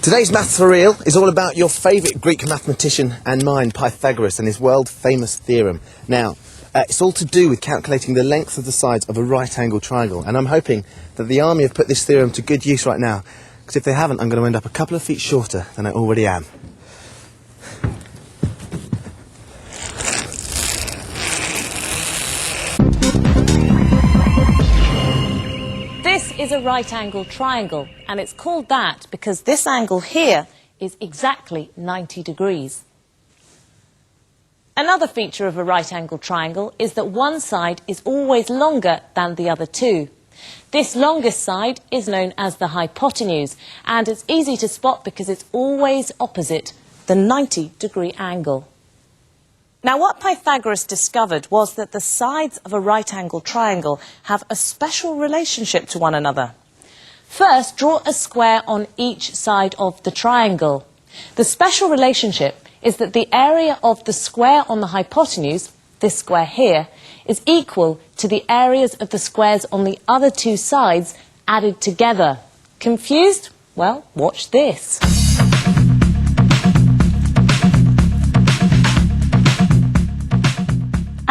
Today's Maths for Real is all about your favourite Greek mathematician and mine, Pythagoras, and his world-famous theorem. Now, it's all to do with calculating the length of the sides of a right-angled triangle, and I'm hoping that the army have put this theorem to good use right now, because if they haven't, I'm going to end up a couple of feet shorter than I already am. This is a right-angled triangle, and it's called that because this angle here is exactly 90 degrees. Another feature of a right-angled triangle is that one side is always longer than the other two. This longest side is known as the hypotenuse, and it's easy to spot because it's always opposite the 90-degree angle. Now, what Pythagoras discovered was that the sides of a right-angled triangle have a special relationship to one another. First, draw a square on each side of the triangle. The special relationship is that the area of the square on the hypotenuse, this square here, is equal to the areas of the squares on the other two sides added together. Confused? Well, watch this.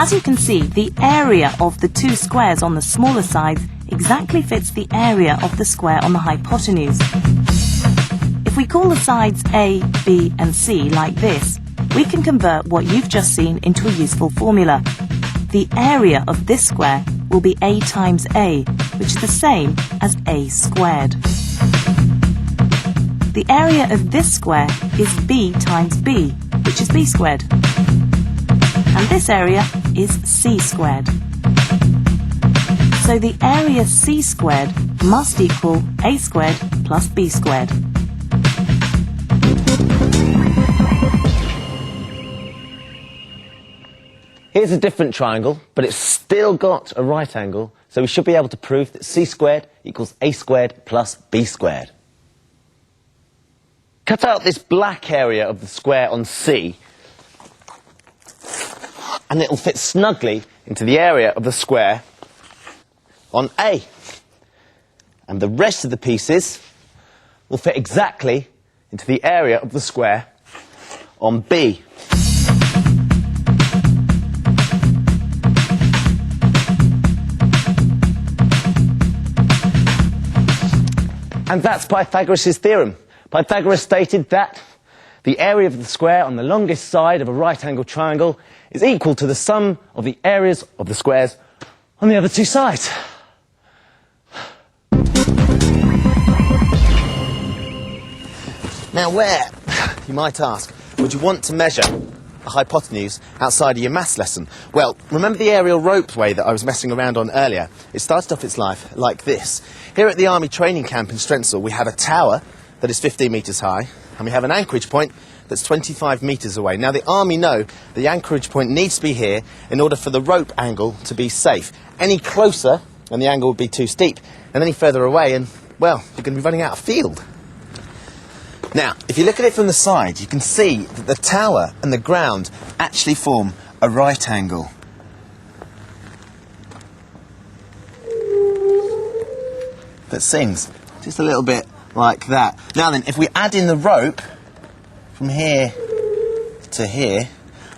As you can see, the area of the two squares on the smaller sides exactly fits the area of the square on the hypotenuse. If we call the sides A, B and C like this, we can convert what you've just seen into a useful formula. The area of this square will be A times A, which is the same as A squared. The area of this square is B times B, which is B squared. And this area is C squared. So the area C squared must equal A squared plus B squared. Here's a different triangle, but it's still got a right angle, so we should be able to prove that C squared equals A squared plus B squared. Cut out this black area of the square on C, and it'll fit snugly into the area of the square on A. And the rest of the pieces will fit exactly into the area of the square on B. And that's Pythagoras' theorem. Pythagoras stated that the area of the square on the longest side of a right-angled triangle is equal to the sum of the areas of the squares on the other two sides. Now where, you might ask, would you want to measure a hypotenuse outside of your maths lesson? Well, remember the aerial ropeway that I was messing around on earlier? It started off its life like this. Here at the Army training camp in Strensall, we have a tower that is 15 metres high, and we have an anchorage point that's 25 metres away. Now, the Army know the anchorage point needs to be here in order for the rope angle to be safe. Any closer, and the angle would be too steep, and any further away, and, well, you're going to be running out of field. Now, if you look at it from the side, you can see that the tower and the ground actually form a right angle. That sings just a little bit like that. Now then, if we add in the rope from here to here,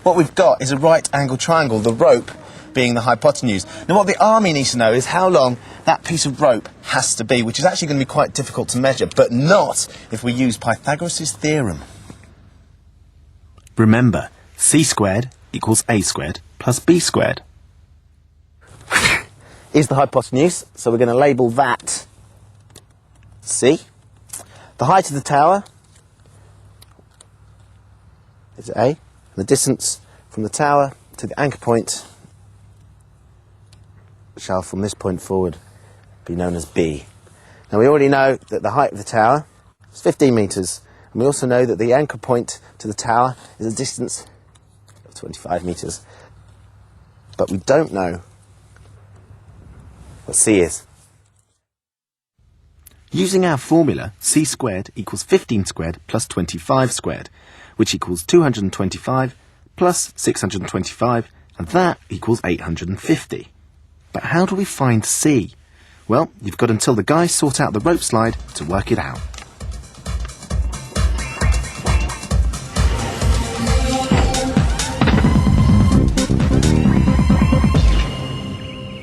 what we've got is a right angle triangle, the rope being the hypotenuse. Now what the Army needs to know is how long that piece of rope has to be, which is actually going to be quite difficult to measure, but not if we use Pythagoras' theorem. Remember, C squared equals A squared plus B squared. Is the hypotenuse, so we're going to label that C. The height of the tower is A, and the distance from the tower to the anchor point shall from this point forward be known as B. Now we already know that the height of the tower is 15 metres, and we also know that the anchor point to the tower is a distance of 25 metres. But we don't know what C is. Using our formula, C squared equals 15 squared plus 25 squared, which equals 225 plus 625, and that equals 850. But how do we find C? Well, you've got until the guys sort out the rope slide to work it out.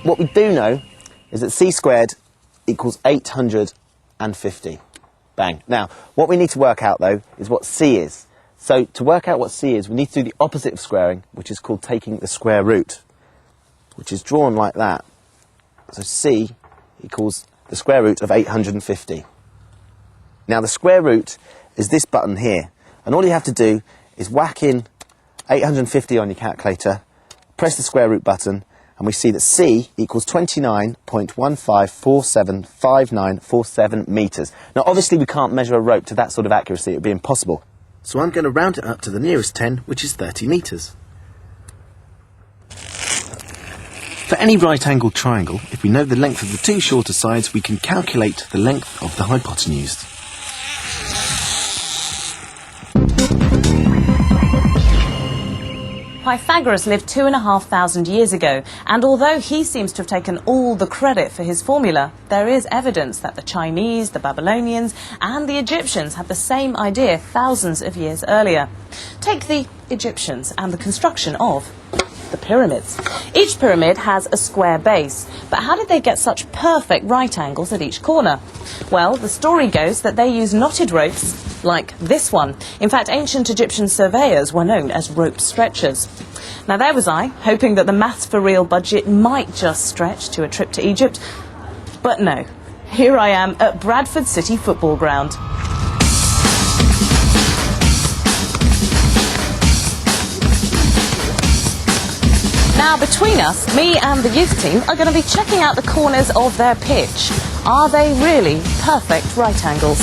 what we do know is that c squared equals 850. Bang. Now, what we need to work out, though, is what c is. So, to work out what c is, we need to do the opposite of squaring, which is called taking the square root, which is drawn like that. So, c equals the square root of 850. Now, the square root is this button here, and all you have to do is whack in 850 on your calculator, press the square root button, and we see that c equals 29.15475947 metres. Now, obviously, we can't measure a rope to that sort of accuracy. It would be impossible. So I'm going to round it up to the nearest 10, which is 30 metres. For any right-angled triangle, if we know the length of the two shorter sides, we can calculate the length of the hypotenuse. Pythagoras lived 2,500 years ago, and although he seems to have taken all the credit for his formula, there is evidence that the Chinese, the Babylonians and the Egyptians had the same idea thousands of years earlier. Take the Egyptians and the construction of the pyramids. Each pyramid has a square base, but how did they get such perfect right angles at each corner? Well, the story goes that they used knotted ropes like this one. In fact, ancient Egyptian surveyors were known as rope stretchers. Now there was I, hoping that the Maths for Real budget might just stretch to a trip to Egypt, but no. Here I am at Bradford City Football Ground. Now, between us, me and the youth team are going to be checking out the corners of their pitch. Are they really perfect right angles?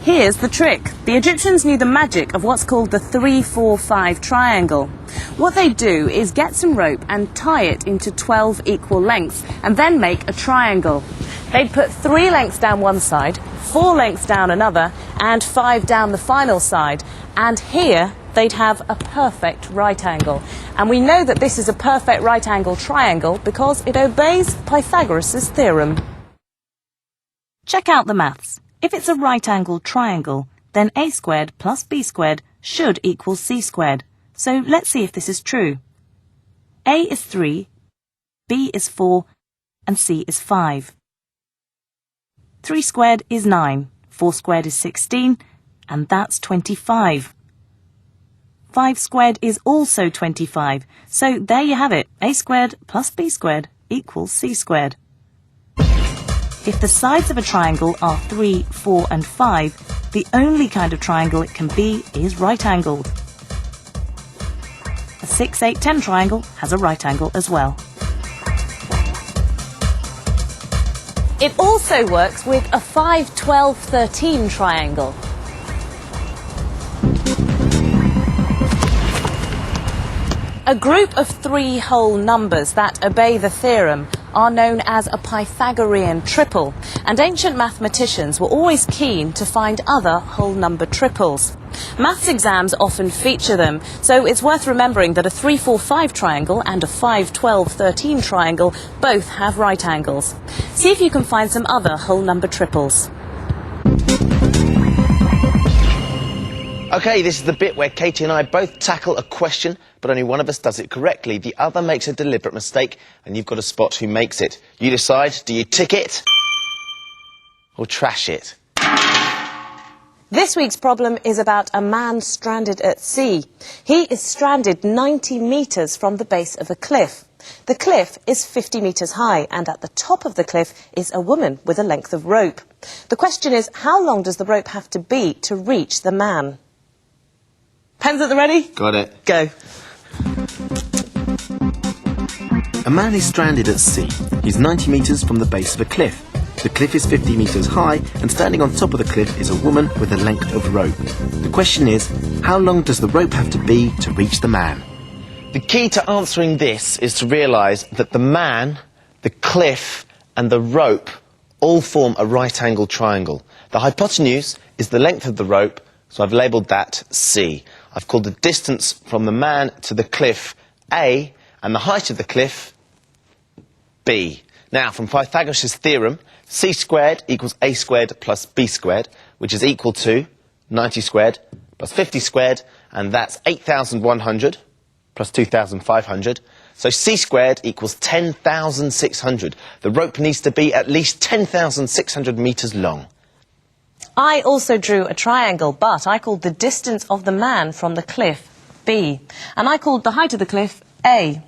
Here's the trick. The Egyptians knew the magic of what's called the 3-4-5 triangle. What they do is get some rope and tie it into 12 equal lengths and then make a triangle. They'd put 3 lengths down one side, 4 lengths down another, and 5 down the final side. And here they'd have a perfect right angle. And we know that this is a perfect right angle triangle because it obeys Pythagoras' theorem. Check out the maths. If it's a right-angled triangle, then a squared plus b squared should equal c squared. So let's see if this is true. A is 3, b is 4, and c is 5. 3 squared is 9, 4 squared is 16, and that's 25. 5 squared is also 25, so there you have it. A squared plus b squared equals c squared. If the sides of a triangle are 3, 4 and 5, the only kind of triangle it can be is right-angled. A 6, 8, 10 triangle has a right angle as well. It also works with a 5, 12, 13 triangle. A group of 3 whole numbers that obey the theorem are known as a Pythagorean triple, and ancient mathematicians were always keen to find other whole number triples. Maths exams often feature them, so it's worth remembering that a 3-4-5 triangle and a 5-12-13 triangle both have right angles. See if you can find some other whole number triples. OK, this is the bit where Katie and I both tackle a question, but only one of us does it correctly. The other makes a deliberate mistake, and you've got to spot who makes it. You decide, do you tick it or trash it? This week's problem is about a man stranded at sea. He is stranded 90 metres from the base of a cliff. The cliff is 50 metres high, and at the top of the cliff is a woman with a length of rope. The question is, how long does the rope have to be to reach the man? Pens at the ready? Got it. Go. A man is stranded at sea. He's 90 metres from the base of a cliff. The cliff is 50 metres high, and standing on top of the cliff is a woman with a length of rope. The question is, how long does the rope have to be to reach the man? The key to answering this is to realise that the man, the cliff and the rope all form a right-angled triangle. The hypotenuse is the length of the rope, so I've labelled that C. I've called the distance from the man to the cliff A, and the height of the cliff B. Now, from Pythagoras' theorem, c squared equals a squared plus b squared, which is equal to 90 squared plus 50 squared, and that's 8,100 plus 2,500. So c squared equals 10,600. The rope needs to be at least 10,600 metres long. I also drew a triangle, but I called the distance of the man from the cliff B, and I called the height of the cliff A.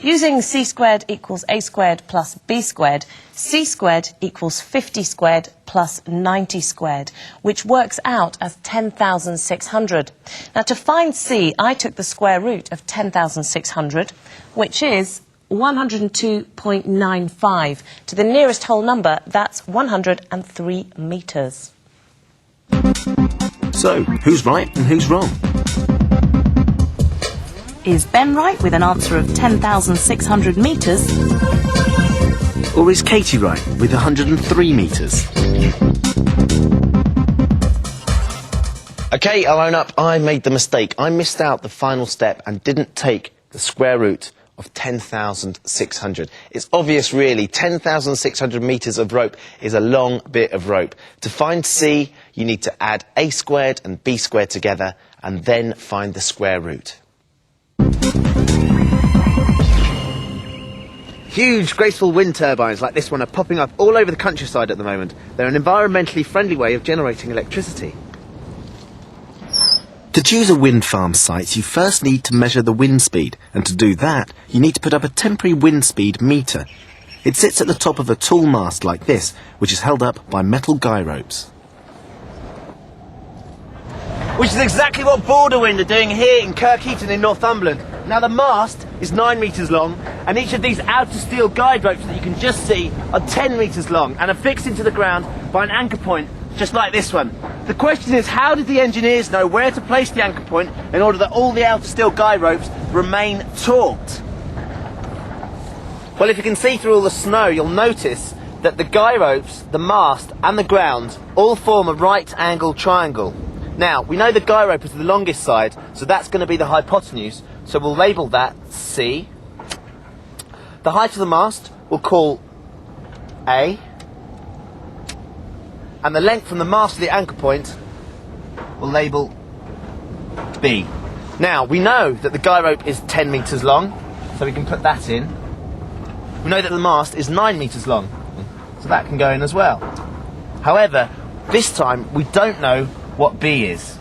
Using c squared equals a squared plus b squared, c squared equals 50 squared plus 90 squared, which works out as 10,600. Now, to find c, I took the square root of 10,600, which is 102.95. To the nearest whole number, that's 103 metres. So, who's right and who's wrong? Is Ben right with an answer of 10,600 metres? Or is Katie right with 103 metres? OK, I'll own up, I made the mistake. I missed out the final step and didn't take the square root of 10,600. It's obvious, really. 10,600 metres of rope is a long bit of rope. To find c, you need to add a squared and b squared together and then find the square root. Huge, graceful wind turbines like this one are popping up all over the countryside at the moment. They're an environmentally friendly way of generating electricity. To choose a wind farm site, you first need to measure the wind speed, and to do that, you need to put up a temporary wind speed meter. It sits at the top of a tall mast like this, which is held up by metal guy ropes. Which is exactly what Border Wind are doing here in Kirkheaton in Northumberland. Now, the mast is 9 metres long, and each of these outer steel guide ropes that you can just see are 10 metres long and are fixed into the ground by an anchor point just like this one. The question is, how did the engineers know where to place the anchor point in order that all the outer steel guide ropes remain taut? Well, if you can see through all the snow, you'll notice that the guy ropes, the mast and the ground all form a right angle triangle. Now, we know the guy rope is the longest side, so that's going to be the hypotenuse, so we'll label that C. The height of the mast we'll call A, and the length from the mast to the anchor point we'll label B. Now, we know that the guy rope is 10 metres long, so we can put that in. We know that the mast is 9 metres long, so that can go in as well. However, this time we don't know what B is.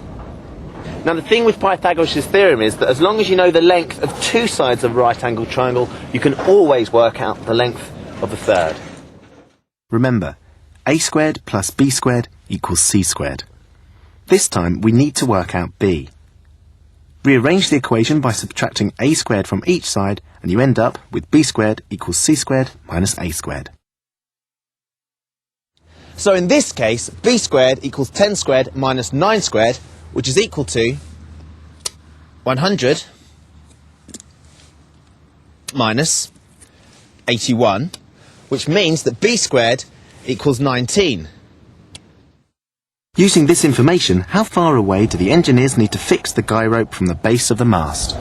Now, the thing with Pythagoras' theorem is that as long as you know the length of two sides of a right angle triangle, you can always work out the length of the third. Remember, a squared plus b squared equals c squared. This time we need to work out b. Rearrange the equation by subtracting a squared from each side, and you end up with b squared equals c squared minus a squared. So in this case, b squared equals 10 squared minus 9 squared, which is equal to 100 minus 81, which means that b squared equals 19. Using this information, how far away do the engineers need to fix the guy rope from the base of the mast?